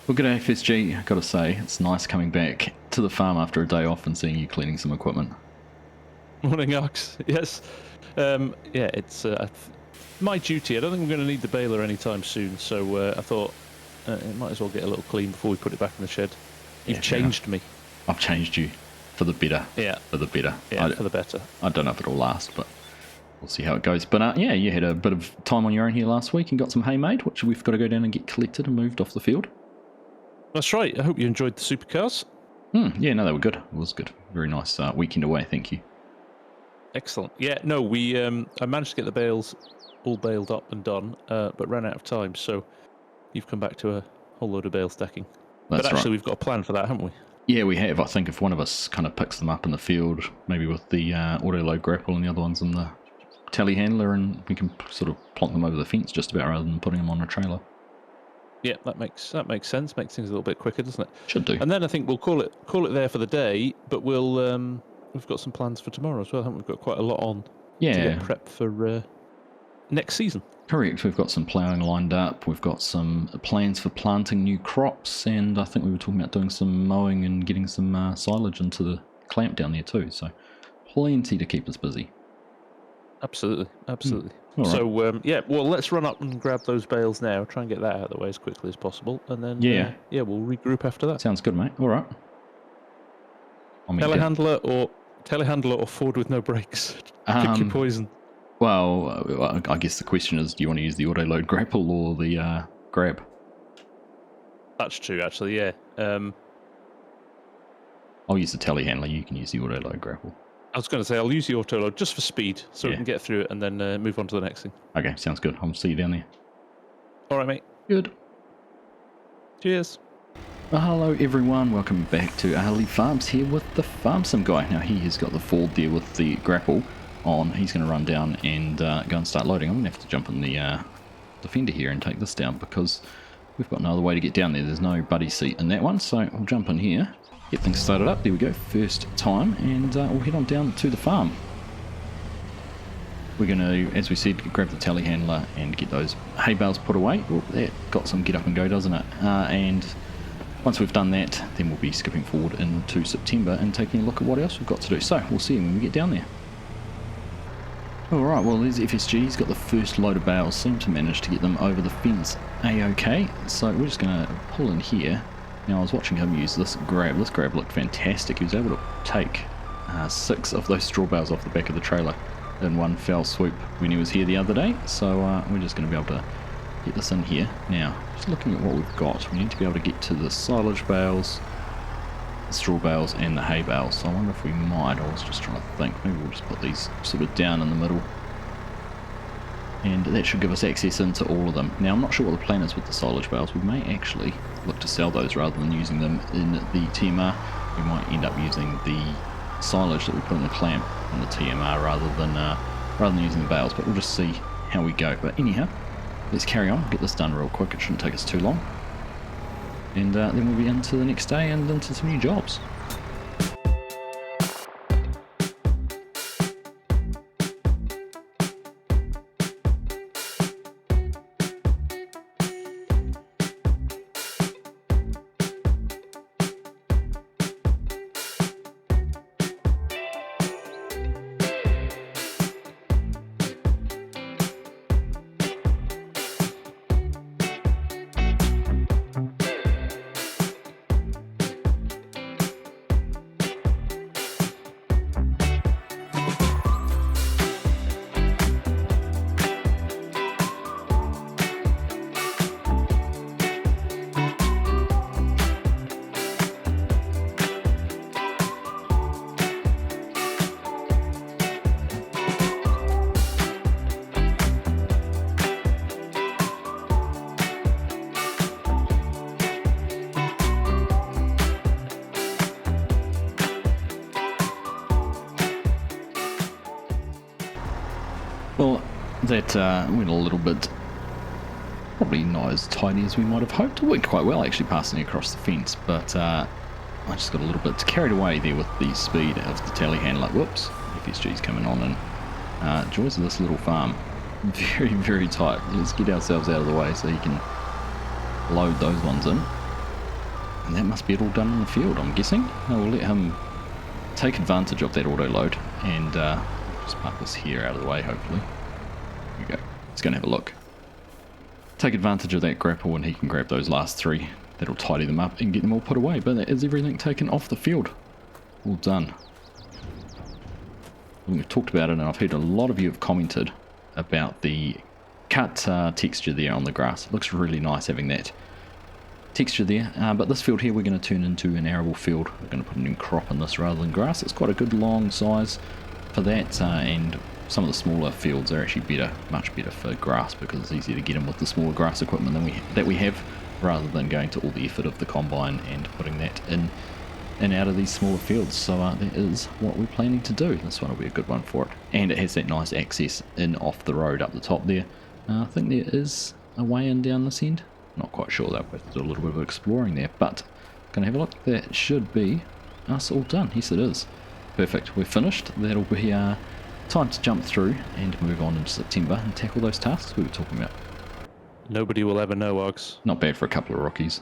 Well, good day, FSG. I've got to say, it's nice coming back to the farm after a day off and seeing you cleaning some equipment. Morning, Args. Yes. Yeah, it's my duty. I don't think I'm going to need the baler anytime soon, so I thought it might as well get a little clean before we put it back in the shed. You've changed me. I've changed you for the better. Yeah. For the better. Yeah, for the better. I don't know if it'll last, but we'll see how it goes. But yeah, you had a bit of time on your own here last week and got some hay made, which we've got to go down and get collected and moved off the field. That's right. I hope you enjoyed the supercars. Yeah, no, they were good. It was good. Very nice weekend away, thank you. Excellent. Yeah, no, we I managed to get the bales all baled up and done, but ran out of time, so you've come back to a whole load of bale stacking. That's but actually, right. we've got a plan for that, haven't we? Yeah, we have. I think if one of us kind of picks them up in the field, maybe with the auto-load grapple and the other one's in the telehandler, and we can sort of plonk them over the fence just about rather than putting them on a trailer. Yeah, that makes sense. Makes things a little bit quicker, doesn't it? Should do. And then I think we'll call it there for the day. But we've got some plans for tomorrow as well. I think we've got quite a lot on. Yeah. To get prep for next season. Correct. We've got some ploughing lined up. We've got some plans for planting new crops, and I think we were talking about doing some mowing and getting some silage into the clamp down there too. So plenty to keep us busy. Absolutely. All right. So yeah, well, let's run up and grab those bales now. Try and get that out of the way as quickly as possible, and then we'll regroup after that. Sounds good, mate. All right. Telehandler or Ford with no brakes. Pick your poison. Well, I guess the question is, do you want to use the auto-load grapple or the grab? That's true, actually, yeah. I'll use the telehandler. You can use the auto-load grapple. I was going to say, I'll use the auto-load just for speed, so we can get through it and then move on to the next thing. Okay, sounds good. I'll see you down there. All right, mate. Good. Cheers. Well, hello, everyone. Welcome back to Aghalee Farms here with the Farm Sim guy. Now, he has got the Ford there with the grapple on. He's going to run down and go and start loading. I'm going to have to jump in the fender here and take this down because we've got no other way to get down there. There's no buddy seat in that one, so I'll jump in here. Get things started up. There we go, first time, and we'll head on down to the farm. We're going to, as we said, grab the telehandler and get those hay bales put away. Oh, that got some get up and go, doesn't it? And once we've done that, then we'll be skipping forward into September and taking a look at what else we've got to do. So we'll see you when we get down there. Alright, well, there's FSG. He's got the first load of bales. Seemed to manage to get them over the fence A-OK. So we're just going to pull in here. Now, I was watching him use this grab. This grab looked fantastic. He was able to take 6 of those straw bales off the back of the trailer in one fell swoop when he was here the other day. So we're just going to be able to get this in here. Now, just looking at what we've got, we need to be able to get to the silage bales, the straw bales, and the hay bales. So I wonder if we might, I was just trying to think, maybe we'll just put these sort of down in the middle. And that should give us access into all of them. Now, I'm not sure what the plan is with the silage bales. We may actually look to sell those rather than using them in the TMR. We might end up using the silage that we put in the clamp in the TMR rather than using the bales, but we'll just see how we go. But anyhow, let's carry on, get this done real quick. It shouldn't take us too long. And then we'll be into the next day and into some new jobs. Well, that went a little bit, probably not as tidy as we might have hoped. It went quite well actually, passing across the fence, but I just got a little bit carried away there with the speed of the telehandler. Whoops, FSG's coming on and joys of this little farm. Very, very tight. Let's get ourselves out of the way so he can load those ones in. And that must be it all done in the field, I'm guessing. Now we'll let him take advantage of that auto load and just park this here out of the way, hopefully. Here we go. Let's go and have a look. Take advantage of that grapple and he can grab those last 3. That'll tidy them up and get them all put away. But that is everything taken off the field. All done. We've talked about it, and I've heard a lot of you have commented about the cut texture there on the grass. It looks really nice having that texture there. But this field here we're going to turn into an arable field. We're going to put a new crop in this rather than grass. It's quite a good long size for that, and some of the smaller fields are actually better, much better for grass, because it's easier to get in with the smaller grass equipment that we have, rather than going to all the effort of the combine and putting that in and out of these smaller fields. So that is what we're planning to do. This one will be a good one for it, and it has that nice access in off the road up the top there. I think there is a way in down this end. Not quite sure though, we'll have to do a little bit of exploring there, but gonna have a look. That should be us all done. Yes, it is. Perfect, we're finished. That'll be time to jump through and move on into September and tackle those tasks we were talking about. Nobody will ever know, Args. Not bad for a couple of rookies.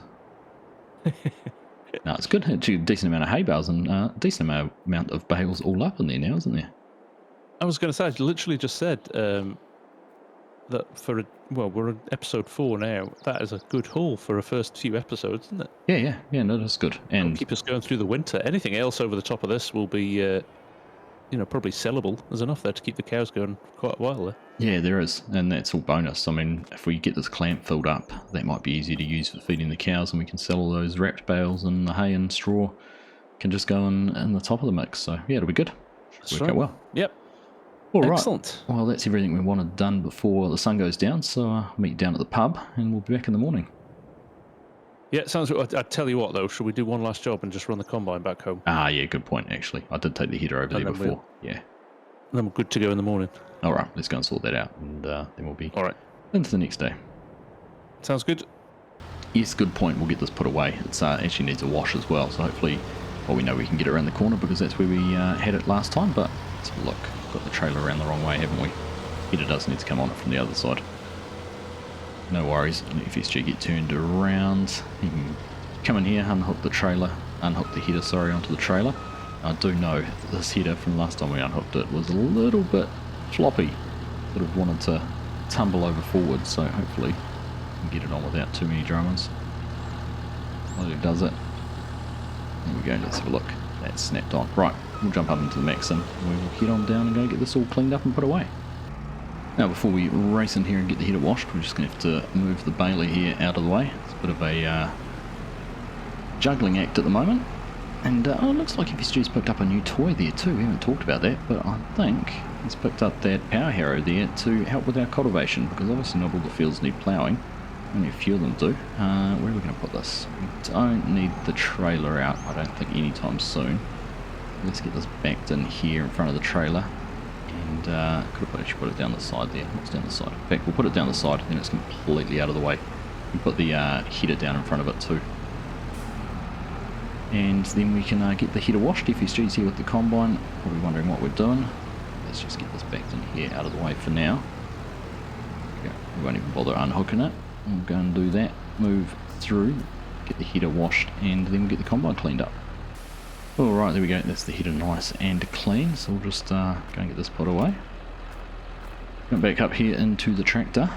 No, it's good. Actually, a decent amount of hay bales and a decent amount of bales all up in there now, isn't there? I was going to say, I literally just said that we're on episode 4 now. That is a good haul for a first few episodes, isn't it? Yeah, no, that's good. And it'll keep us going through the winter. Anything else over the top of this will be, probably sellable. There's enough there to keep the cows going quite a while there. Yeah, there is, and that's all bonus. I mean, if we get this clamp filled up, that might be easier to use for feeding the cows, and we can sell all those wrapped bales, and the hay and straw can just go in the top of the mix. So yeah, it'll be good. Should work out well. Yep. All right. Excellent. Well, that's everything we wanted done before the sun goes down. So I'll meet you down at the pub, and we'll be back in the morning. Yeah, sounds good. I'd tell you what, though, should we do one last job and just run the combine back home? Yeah, good point, actually. I did take the header over there before. Yeah. Then we're good to go in the morning. All right, let's go and sort that out, and then we'll be all right into the next day. Sounds good. Yes, good point. We'll get this put away. It's actually needs a wash as well, so hopefully, well, we know we can get it around the corner because that's where we had it last time, but let's have a look. Got the trailer around the wrong way, haven't we? Header does need to come on it from the other side. No worries. Let FSG get turned around. You can come in here, unhook the header, onto the trailer. I do know that this header from last time we unhooked it was a little bit floppy. Would have wanted to tumble over forward, so hopefully we can get it on without too many dramas. Well, it does it. There we go, let's have a look. That's snapped on. Right, we'll jump up into the Max and we will head on down and go get this all cleaned up and put away. Now before we race in here and get the header washed, we're just going to have to move the baler here out of the way. It's a bit of a juggling act at the moment. And it looks like FSG's picked up a new toy there too. We haven't talked about that, but I think he's picked up that power harrow there to help with our cultivation, because obviously not all the fields need ploughing. Only a few of them do. Where are we going to put this? We don't need the trailer out, I don't think, anytime soon. Let's get this backed in here in front of the trailer. And could have actually put it down the side there. What's down the side? In fact, we'll put it down the side, then it's completely out of the way. We put the header down in front of it too. And then we can get the header washed. FSG's here with the combine, probably wondering what we're doing. Let's just get this backed in here out of the way for now. We won't even bother unhooking it. We'll go and do that, move through, get the header washed, and then we'll get the combine cleaned up. Alright, there we go, that's the header nice and clean, so we'll just go and get this put away. Come back up here into the tractor,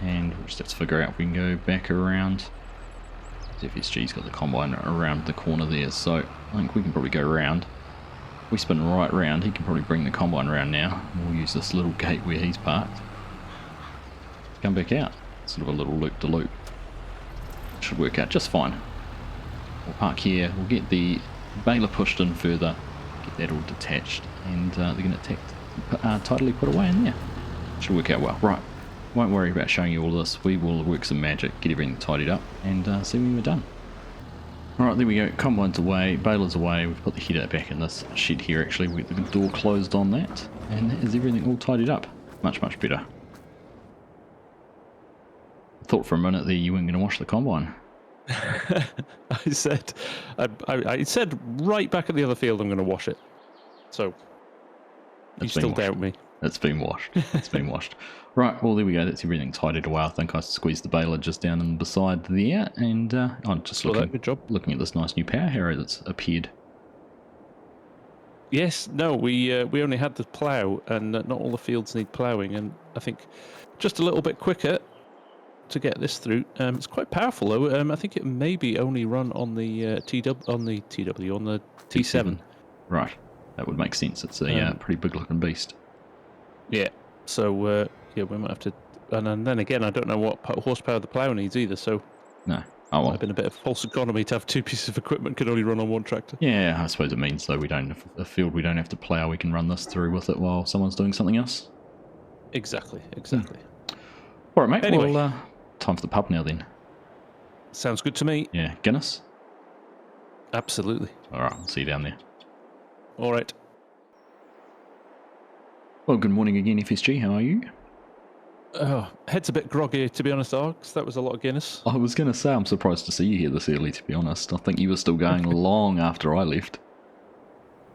and we'll just have to figure out if we can go back around. FSG's got the combine around the corner there, so I think we can probably go around. If we spin right round, he can probably bring the combine around now. We'll use this little gate where he's parked. Come back out. Sort of a little loop-de-loop. Should work out just fine. We'll park here, we'll get the baler pushed in further, get that all detached, and they're going to tidily put away in there. Should work out well. Right. Won't worry about showing you all this. We will work some magic, get everything tidied up, and see when we're done. Alright, there we go. Combine's away, baler's away. We've put the header back in this shed here actually. We've got the door closed on that, and that is everything all tidied up. Much, much better. Thought for a minute there you weren't going to wash the combine. I said right back at the other field I'm going to wash it. So, you still doubt me. It's been washed. It's been washed. Right, well, there we go. That's everything tidied away. I think I squeezed the baler just down and beside there, and I'm just Good job. looking at this nice new power harrow that's appeared. Yes, no, we only had the plow, and not all the fields need ploughing, and I think just a little bit quicker to get this through. It's quite powerful though. I think it maybe only run on the T7. Right, that would make sense. It's a pretty big looking beast. Yeah. So yeah, we might have to. And then again, I don't know what horsepower the plow needs either. So no. Oh well. Might have been a bit of false economy to have two pieces of equipment can only run on one tractor. Yeah, I suppose it means though a field we don't have to plough. We can run this through with it while someone's doing something else. Exactly. All right, mate. Anyway. Well, time for the pub now then. Sounds good to me. Yeah, Guinness. Absolutely. All right, I'll see you down there. All right. Well, good morning again, FSG. How are you? Oh, head's a bit groggy, to be honest, Args. That was a lot of Guinness. I was going to say, I'm surprised to see you here this early, to be honest. I think you were still going long after I left.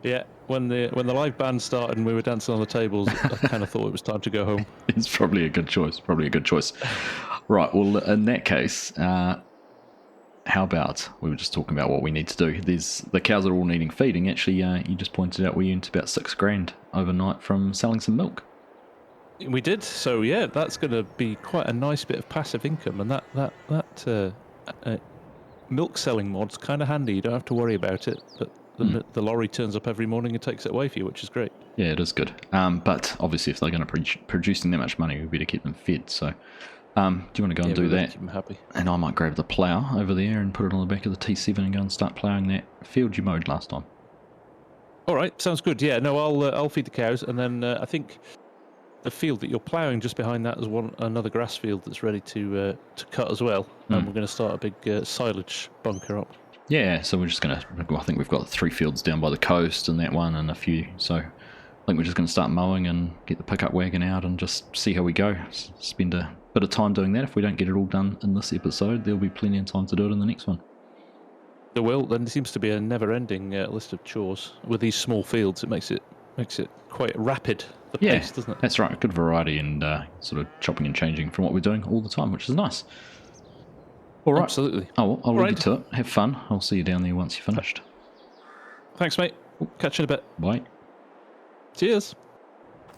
Yeah, when the live band started and we were dancing on the tables, I kind of thought it was time to go home. It's probably a good choice. Right, well, in that case, how about, we were just talking about what we need to do. The cows are all needing feeding. Actually, you just pointed out we earned about $6,000 overnight from selling some milk. We did, so yeah, that's going to be quite a nice bit of passive income, and that milk selling mod's kind of handy. You don't have to worry about it, but the lorry turns up every morning and takes it away for you, which is great. Yeah, it is good. But obviously, if they're going to producing that much money, we better keep them fed. So, do you want to go and do that? Keep them happy. And I might grab the plough over there and put it on the back of the T7 and go and start ploughing that field you mowed last time. All right, sounds good. Yeah, no, I'll feed the cows, and then I think the field that you're ploughing just behind that is another grass field that's ready to cut as well. And we're going to start a big silage bunker up. Yeah, so we're just going to, I think we've got 3 fields down by the coast and that one and a few. So I think we're just going to start mowing and get the pickup wagon out and just see how we go. Spend a bit of time doing that. If we don't get it all done in this episode, there'll be plenty of time to do it in the next one. There will. Then there seems to be a never-ending list of chores. With these small fields, it makes it quite rapid, the pace, doesn't it? That's right. Good variety and sort of chopping and changing from what we're doing all the time, which is nice. All right. Absolutely. Oh, well, I'll leave you to it. Have fun. I'll see you down there once you're finished. Thanks, mate. Catch you in a bit. Bye. Cheers.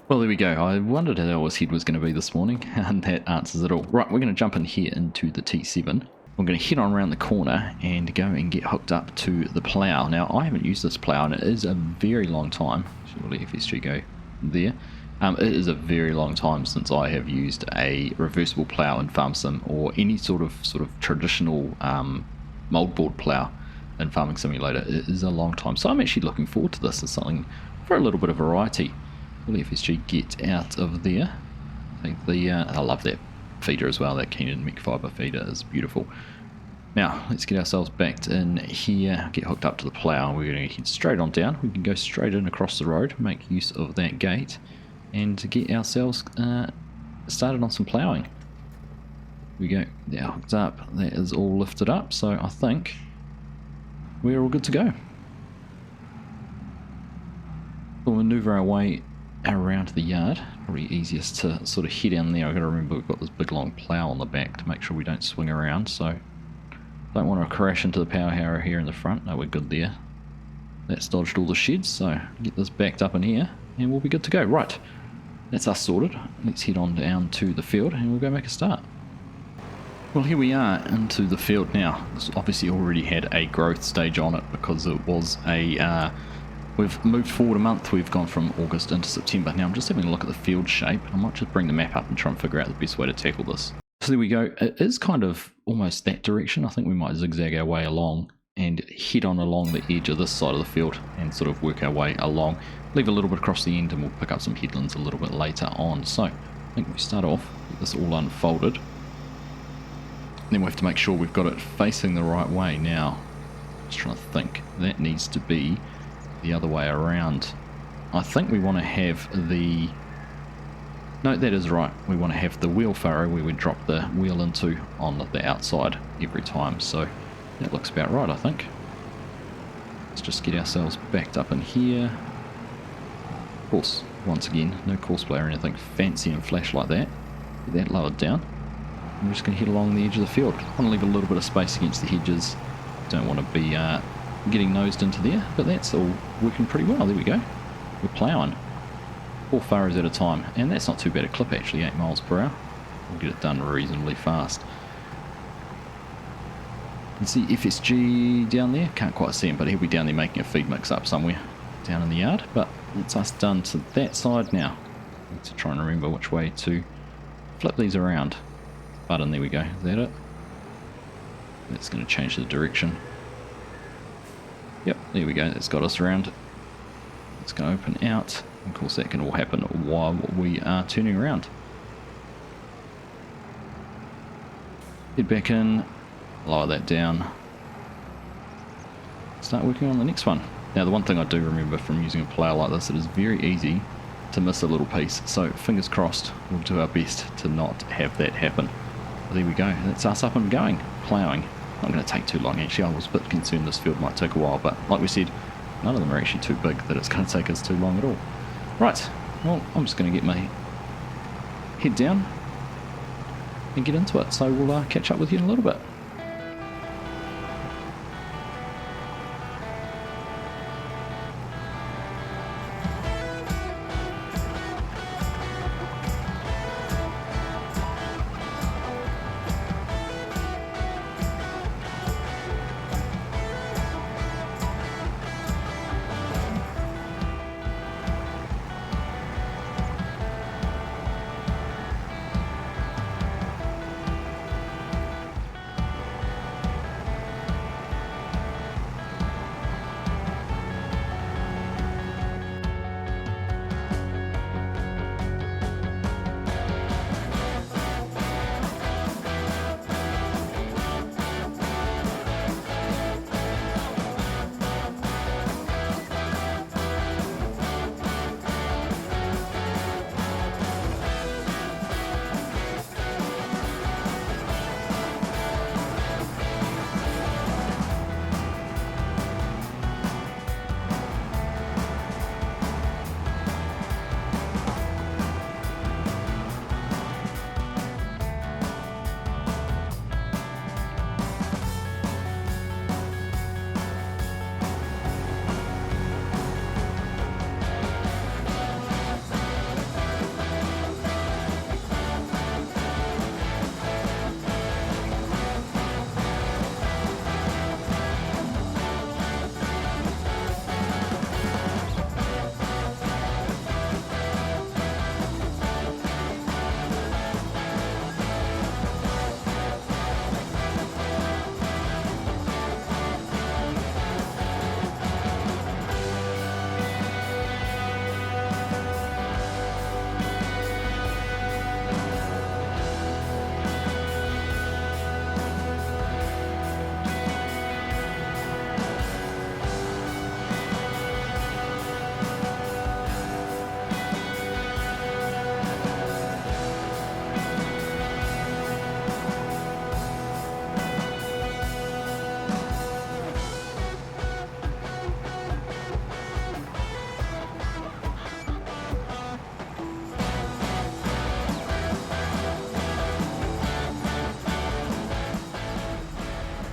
Well, there we go. I wondered how his head was going to be this morning, and that answers it all. Right, we're going to jump in here into the T7. I'm going to head on around the corner and go and get hooked up to the plough. Now, I haven't used this plough, and it is a very long time. Surely FSG go there. It is a very long time since I have used a reversible plough in Farm Sim or any sort of traditional moldboard plough in Farming Simulator. It is a long time, so I'm actually looking forward to this as something for a little bit of variety. Will the FSG get out of there? I think I love that feeder as well. That Keenan Mech Fiber feeder is beautiful. Now let's get ourselves backed in here, get hooked up to the plough. We're going to head straight on down. We can go straight in across the road, make use of that gate, and get ourselves started on some ploughing. We go, now hooked up, that is all lifted up, so I think we're all good to go. We'll maneuver our way around the yard. Probably easiest to sort of head down there. I've got to remember we've got this big long plough on the back to make sure we don't swing around, so don't want to crash into the power harrow here in the front. No, we're good there. That's dodged all the sheds, so get this backed up in here and we'll be good to go. Right, that's us sorted. Let's head on down to the field and we'll go make a start. Well, here we are into the field now. This obviously already had a growth stage on it because it was a we've moved forward a month. We've gone from August into September. Now I'm just having a look at the field shape. I might just bring the map up and try and figure out the best way to tackle this. So there we go. It is kind of almost that direction. I think we might zigzag our way along and head on along the edge of this side of the field and sort of work our way along. Leave a little bit across the end and we'll pick up some headlands a little bit later on. So I think we start off, get this all unfolded. Then we have to make sure we've got it facing the right way. Now, just trying to think. That needs to be the other way around. I think we want to have the... No, that is right. We want to have the wheel furrow where we drop the wheel into on the outside every time. So that looks about right, I think. Let's just get ourselves backed up in here. course, once again, no course play or anything fancy and flash like that. Get that lowered down. I'm just going to head along the edge of the field. I want to leave a little bit of space against the hedges. Don't want to be getting nosed into there, but that's all working pretty well. There we go. We're ploughing 4 furrows at a time, and that's not too bad a clip actually, 8 miles per hour. We'll get it done reasonably fast. You can see FSG down there, can't quite see him, but he'll be down there making a feed mix up somewhere down in the yard. But it's us done to that side now. Need to try and remember which way to flip these around. Button, there we go. Is that it? That's going to change the direction. Yep, there we go. That's got us around. It's going to open out. Of course, that can all happen while we are turning around. Head back in, lower that down. Start working on the next one. Now, the one thing I do remember from using a plough like this, it is very easy to miss a little piece. So, fingers crossed, we'll do our best to not have that happen. Well, there we go. That's us up and going, ploughing. Not going to take too long, actually. I was a bit concerned this field might take a while, but like we said, none of them are actually too big that it's going to take us too long at all. Right, well, I'm just going to get my head down and get into it. So we'll catch up with you in a little bit.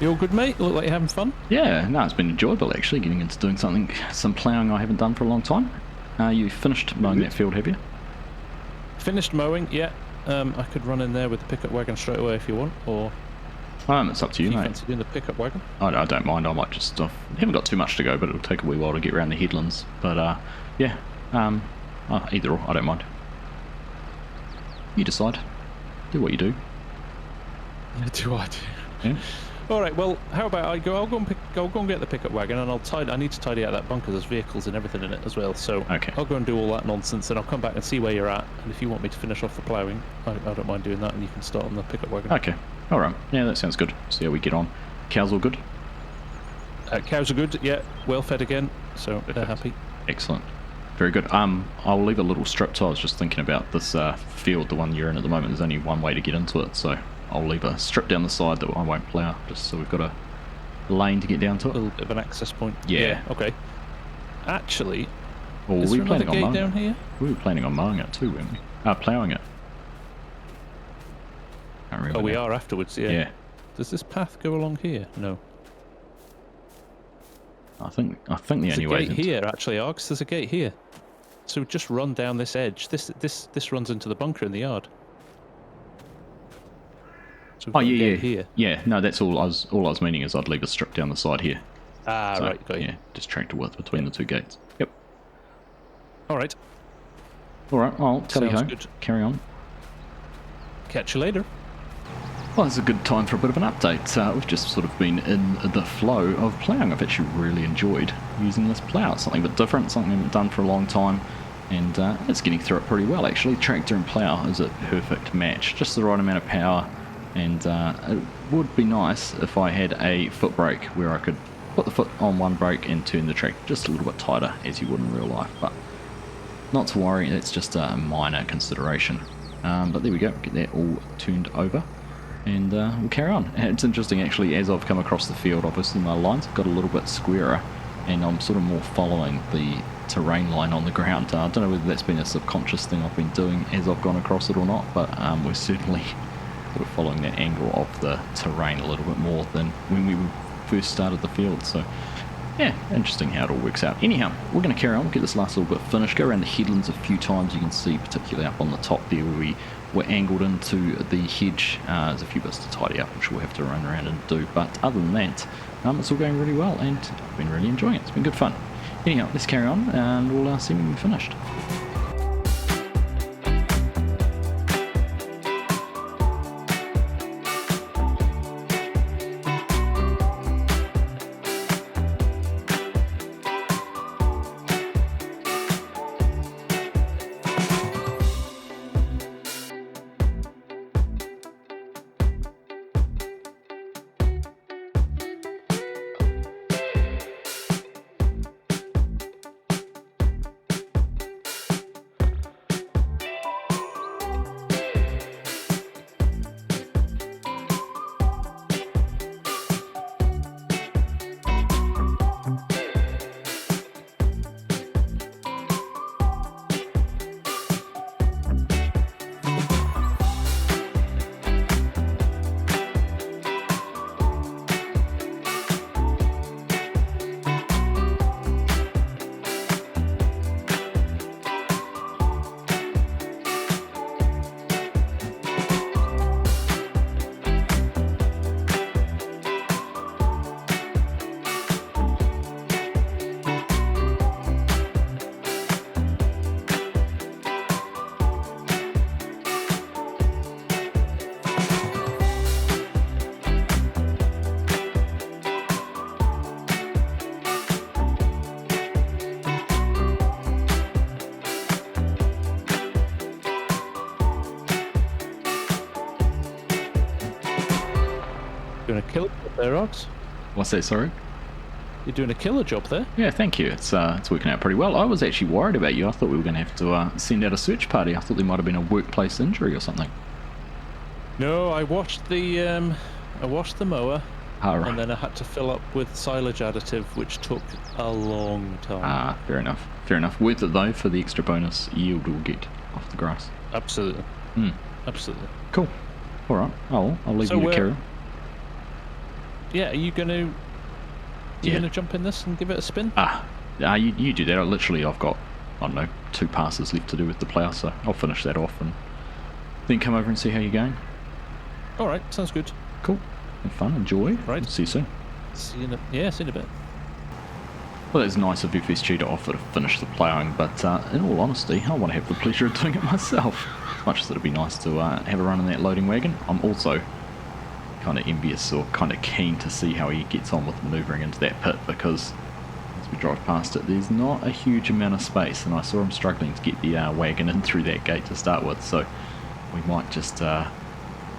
You all good, mate? Look like you're having fun? Yeah, no, it's been enjoyable actually, getting into doing some ploughing I haven't done for a long time. You finished mowing that field, have you? Finished mowing, yeah. I could run in there with the pickup wagon straight away if you want, or... It's up to you, if you mate. fancy doing the pickup wagon? I don't mind, I might just... I haven't got too much to go, but it'll take a wee while to get around the headlands. But, yeah, either or, I don't mind. You decide. Do what you do. Yeah, do I do? Yeah. All right. Well, how about I'll go and get the pickup wagon, and I need to tidy out that bunker. There's vehicles and everything in it as well. So okay. I'll go and do all that nonsense, and I'll come back and see where you're at. And if you want me to finish off the ploughing, I don't mind doing that, and you can start on the pickup wagon. Okay. All right. Yeah, that sounds good. See how we get on. Cows all good? Cows are good. Yeah, well fed again, so they're happy. Excellent. Very good. I'll leave a little strip. So I was just thinking about this field, the one you're in at the moment. There's only one way to get into it, so I'll leave a strip down the side that I won't plough, just so we've got a lane to get down to it. A little bit of an access point. Yeah. Okay. Actually, Or Is were there we another planning on gate mowing down it? here? We were planning on mowing it too, weren't we? Ploughing it. Can't remember Oh, we now. are afterwards, yeah. Yeah. Does this path go along here? No. I think the There's a only way gate here, actually, Args. There's a gate here. So just run down this edge. This runs into the bunker in the yard. So we've Oh got a yeah, gate yeah, here. yeah. No, that's all I was meaning is I'd leave a strip down the side here. Ah, So, right, got you. yeah, just tractor width between the two gates. Yep. All right. All right, I'll tally Sounds ho. good. Carry on. Catch you later. Well, it's a good time for a bit of an update. We've just sort of been in the flow of ploughing. I've actually really enjoyed using this plough. It's something a bit different, something I haven't done for a long time, and it's getting through it pretty well actually. Tractor and plough is a perfect match, just the right amount of power, and it would be nice if I had a foot brake where I could put the foot on one brake and turn the tractor just a little bit tighter as you would in real life, but not to worry, it's just a minor consideration. But there we go, get that all turned over. And we'll carry on. It's interesting actually, as I've come across the field, obviously my lines have got a little bit squarer and I'm sort of more following the terrain line on the ground. I don't know whether that's been a subconscious thing I've been doing as I've gone across it or not, but we're certainly sort of following that angle of the terrain a little bit more than when we first started the field. So yeah, interesting how it all works out. Anyhow, we're going to carry on, get this last little bit finished, go around the headlands a few times. You can see particularly up on the top there where we were angled into the hedge. There's a few bits to tidy up which we'll have to run around and do, but other than that, it's all going really well and I've been really enjoying it. It's been good fun. Anyhow, let's carry on and we'll see when we're finished. Doing a killer job there, Args. What's that, sorry? You're doing a killer job there. Yeah, thank you. It's working out pretty well. I was actually worried about you. I thought we were going to have to send out a search party. I thought there might have been a workplace injury or something. No, I washed the mower, Right. and then I had to fill up with silage additive, which took a long time. Fair enough. Fair enough. Worth it though for the extra bonus yield we'll get off the grass. Absolutely. Absolutely. Cool. All right. I'll leave you to carry on. Yeah, are you gonna jump in this and give it a spin? You do that. I've got, I don't know, 2 passes left to do with the plough, so I'll finish that off and then come over and see how you're going. All right, sounds good. Cool. Have fun. Enjoy. Right. See you soon. See you in a bit. Well, it's nice of FS2 to offer to finish the ploughing, but in all honesty, I want to have the pleasure of doing it myself. As much as it'd be nice to have a run in that loading wagon, I'm also kind of envious or kind of keen to see how he gets on with manoeuvring into that pit, because as we drive past it, there's not a huge amount of space, and I saw him struggling to get the wagon in through that gate to start with, so we might just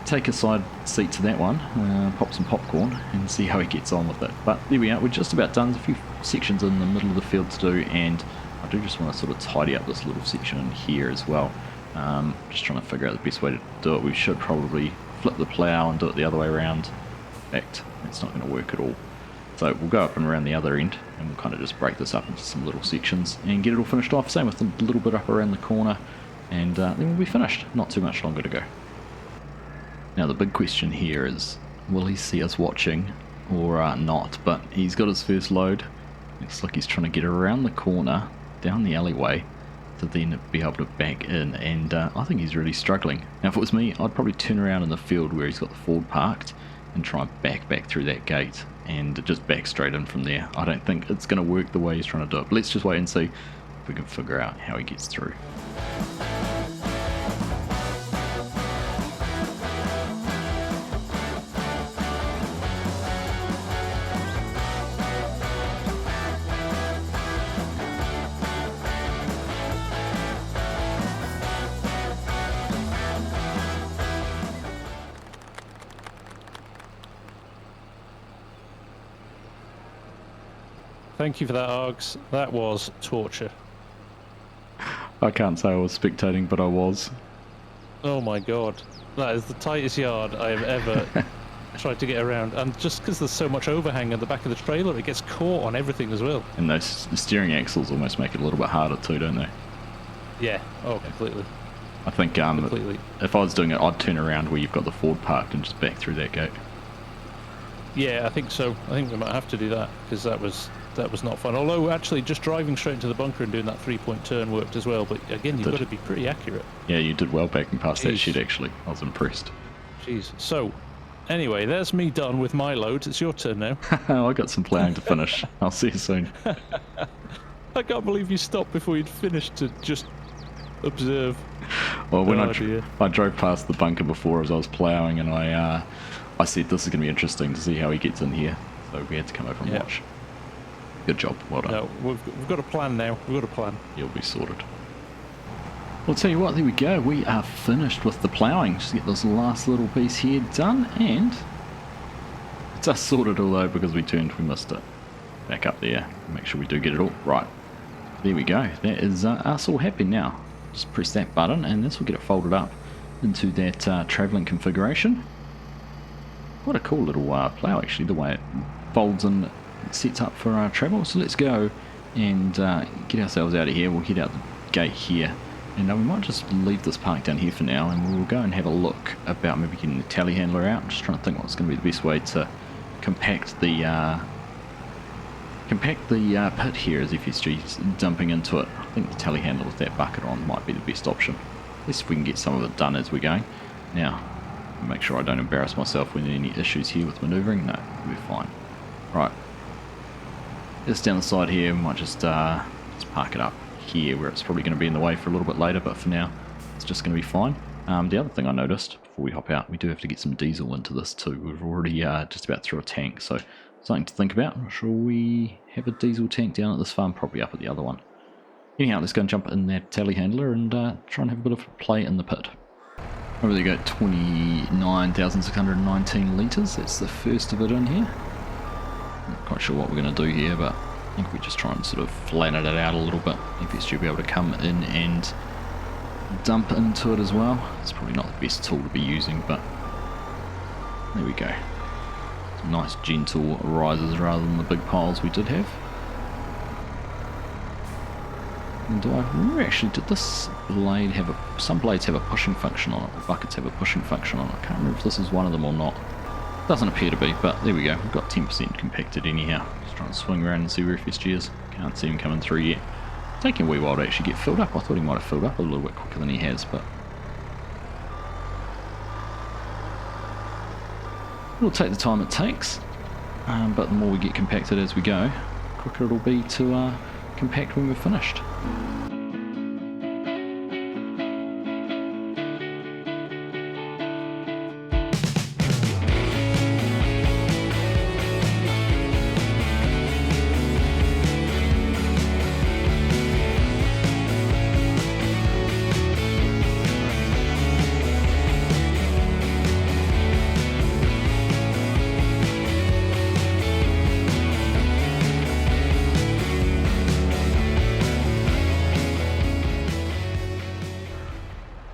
take a side seat to that one, pop some popcorn and see how he gets on with it. But there we are, we're just about done. There's a few sections in the middle of the field to do, and I do just want to sort of tidy up this little section in here as well. Just trying to figure out the best way to do it. We should probably flip the plough and do it the other way around. In fact, it's not going to work at all. So we'll go up and around the other end, and we'll kind of just break this up into some little sections and get it all finished off. Same with a little bit up around the corner, and then we'll be finished. Not too much longer to go. Now the big question here is, will he see us watching or not? But he's got his first load. Looks like he's trying to get around the corner, down the alleyway, to then be able to back in, and I think he's really struggling. Now if it was me, I'd probably turn around in the field where he's got the Ford parked and try and back through that gate and just back straight in from there. I don't think it's going to work the way he's trying to do it, but let's just wait and see if we can figure out how he gets through. Thank you for that, Args. That was torture. I can't say I was spectating, but I was. Oh my god. That is the tightest yard I have ever tried to get around. And just because there's so much overhang at the back of the trailer, it gets caught on everything as well. And those steering axles almost make it a little bit harder too, don't they? Yeah. Oh, completely. I think Completely. if I was doing it, I'd turn around where you've got the Ford parked and just back through that gate. Yeah, I think so. I think we might have to do that, because that was not fun. Although, actually, just driving straight into the bunker and doing that 3-point turn worked as well. But again, you've got to be pretty accurate. Yeah, you did well backing past that shed, actually. I was impressed. Jeez. So, anyway, there's me done with my load. It's your turn now. I got some ploughing to finish. I'll see you soon. I can't believe you stopped before you'd finished to just observe. Well, when I drove past the bunker before as I was ploughing, and I said this is going to be interesting to see how he gets in here. So we had to come over and watch. Good job, well done. No, we've got a plan now. We've got a plan. You'll be sorted. Well, I'll tell you what, there we go. We are finished with the ploughing. Just get this last little piece here done, and it's us sorted, although because we missed it. Back up there. Make sure we do get it all right. There we go. That is us all happy now. Just press that button, and this will get it folded up into that travelling configuration. What a cool little plough, actually, the way it folds and sets up for our travel. So let's go and get ourselves out of here. We'll head out the gate here, and we might just leave this park down here for now, and we'll go and have a look about maybe getting the telehandler out. I'm just trying to think what's going to be the best way to compact the pit here as FSG's dumping into it. I think the telehandler with that bucket on might be the best option. At least if we can get some of it done as we're going. Now, make sure I don't embarrass myself when there are any issues here with manoeuvring. No, we'll be fine. Right. Just down the side here, we might just park it up here where it's probably going to be in the way for a little bit later, but for now it's just going to be fine. The other thing I noticed before we hop out, we do have to get some diesel into this too. We've already just about through a tank, so something to think about. Shall we have a diesel tank down at this farm? Probably up at the other one. Anyhow, let's go and jump in that telehandler and try and have a bit of a play in the pit. Over there you go, 29,619 litres. That's the first of it in here. Not quite sure what we're going to do here, but I think we just try and sort of flatten it out a little bit. FSG will be able to come in and dump into it as well. It's probably not the best tool to be using, but there we go. Some nice gentle rises rather than the big piles we did have. And do I remember actually, did this blade have some blades have a pushing function on it, or buckets have a pushing function on it. I can't remember if this is one of them or not. Doesn't appear to be, but there we go. We've got 10% compacted anyhow. Just trying to swing around and see where FSG is. Can't see him coming through yet. Taking a wee while to actually get filled up. I thought he might have filled up a little bit quicker than he has, but it'll take the time it takes. But the more we get compacted as we go, the quicker it'll be to compact when we're finished.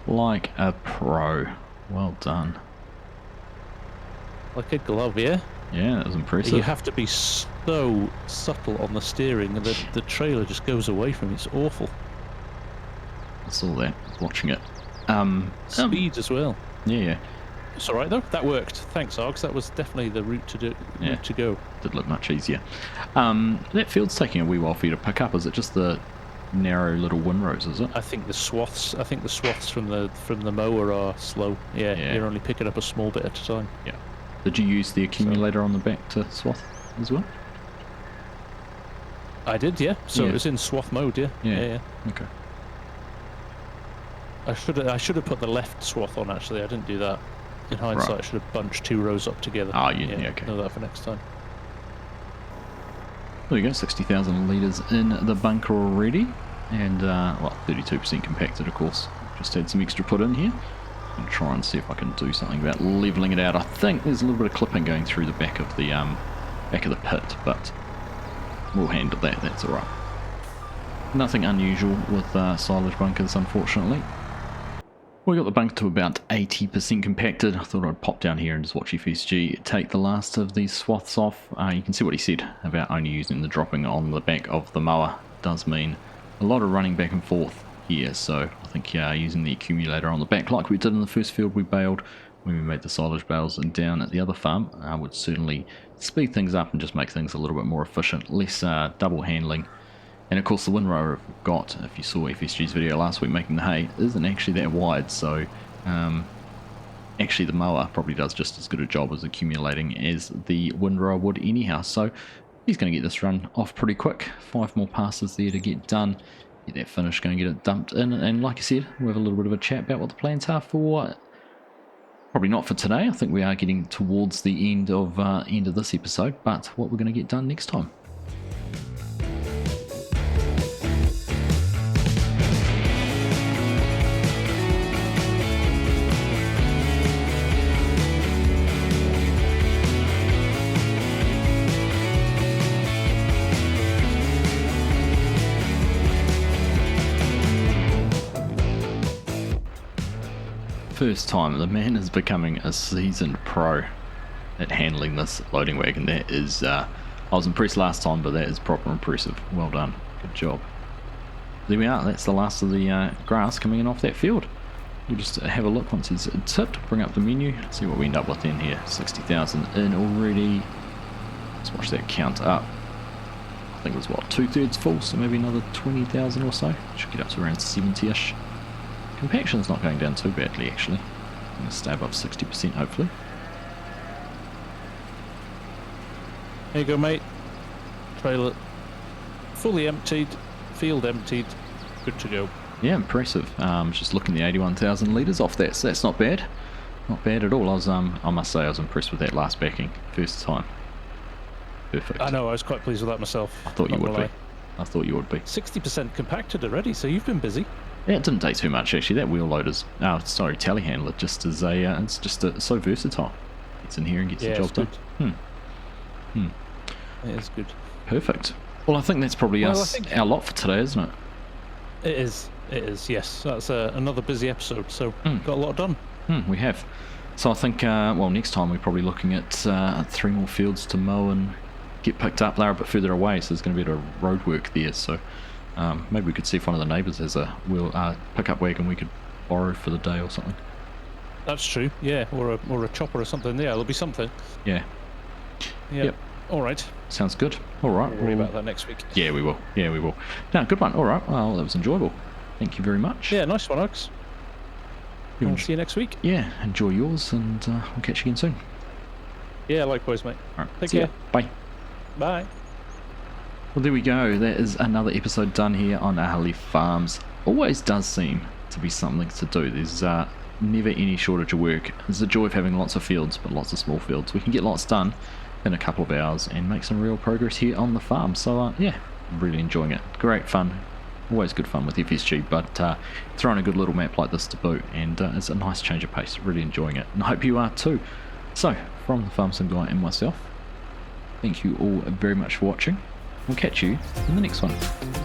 Like a pro. Well done. Like a glove, yeah? Yeah, that was impressive. You have to be so subtle on the steering, and the trailer just goes away from you. It's awful. I saw that. I was watching it. Speed as well. Yeah. It's all right though. That worked. Thanks, Args. That was definitely the route to go. Did look much easier. That field's taking a wee while for you to pick up. Is it just the narrow little windrows? Is it? I think the swaths. From the mower are slow. Yeah. You're only picking up a small bit at a time. Yeah. Did you use the accumulator on the back to swath as well? I did, yeah. So it was in swath mode, yeah. Yeah. Okay. I should have put the left swath on, actually. I didn't do that. In hindsight, I should have bunched 2 rows up together. Oh, yeah, okay. Know that for next time. There you go, 60,000 litres in the bunker already. And, 32% compacted, of course. Just had some extra put in here. And try and see if I can do something about levelling it out. I think there's a little bit of clipping going through the back of the pit, but we'll handle that. That's all right. Nothing unusual with silage bunkers, unfortunately. We got the bunker to about 80% compacted. I thought I'd pop down here and just watch FSG take the last of these swaths off. You can see what he said about only using the dropping on the back of the mower. Does mean a lot of running back and forth here, so I think using the accumulator on the back like we did in the first field we baled when we made the silage bales and down at the other farm would certainly speed things up and just make things a little bit more efficient, less double handling. And of course the windrow we've got, if you saw FSG's video last week making the hay, isn't actually that wide, so actually the mower probably does just as good a job as accumulating as the windrow would anyhow. So he's going to get this run off pretty quick. 5 more passes there to get done. Get that finished, go and get it dumped in, and like I said, we'll have a little bit of a chat about what the plans are for, probably not for today. I think we are getting towards the end of this episode, but what we're going to get done next time. First time the man is becoming a seasoned pro at handling this loading wagon. That is I was impressed last time, but that is proper impressive. Well done, good job. There we are, that's the last of the grass coming in off that field. We'll just have a look once he's tipped, bring up the menu, see what we end up with in here. 60,000 in already. Let's watch that count up. I think it was what, 2/3 full, so maybe another 20,000 or so. Should get up to around 70ish. Compaction's not going down too badly actually. I'm going to stay above 60% hopefully. There you go, mate. Trailer fully emptied, field emptied, good to go. Yeah, impressive. Just looking the 81,000 litres off that, so that's not bad. Not bad at all. I must say I was impressed with that last backing. First time. Perfect. I know, I was quite pleased with that myself. I thought you would be. I thought you would be. 60% compacted already, so you've been busy. Yeah, it didn't take too much actually. That wheel loader's, telehandler just is it's just so versatile. Gets in here and gets the job done. It is good. Perfect. Well, I think that's probably our lot for today, isn't it? It is, yes. That's another busy episode, so got a lot done. We have. So I think, next time we're probably looking at 3 more fields to mow and get picked up. They're a bit further away, so there's going to be a bit of road work there, so maybe we could see if one of the neighbours has a pickup wagon we could borrow for the day or something. That's true, yeah, or a chopper or something. Yeah, there'll be something. Yeah. Yep. All right. Sounds good. All right. We'll worry about that next week. Yeah, we will. No, good one. All right. Well, that was enjoyable. Thank you very much. Yeah, nice one, Alex. We'll see you next week. Yeah, enjoy yours, and we'll catch you again soon. Yeah, likewise, mate. All right. Take care. Bye. Bye. Well, there we go. That is another episode done here on Aghalee Farms. Always does seem to be something to do. There's never any shortage of work. There's a joy of having lots of fields, but lots of small fields. We can get lots done in a couple of hours and make some real progress here on the farm. So, yeah, really enjoying it. Great fun. Always good fun with FSG, but throwing a good little map like this to boot, and it's a nice change of pace. Really enjoying it, and I hope you are too. So, from the Farm Sim Guy and myself, thank you all very much for watching. We'll catch you in the next one.